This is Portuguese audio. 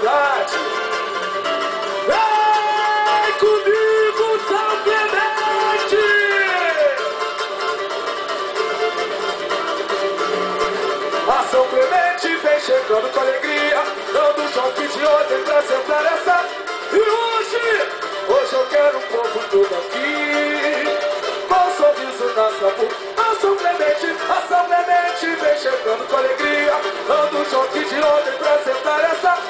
saudade. Vem comigo, São Clemente! A São Clemente vem chegando com alegria, dando um choque de ontem pra sentar essa. E hoje eu quero um povo todo aqui, com um sorriso na sua boca. A São Clemente vem chegando com alegria, dando um choque de ontem pra sentar essa.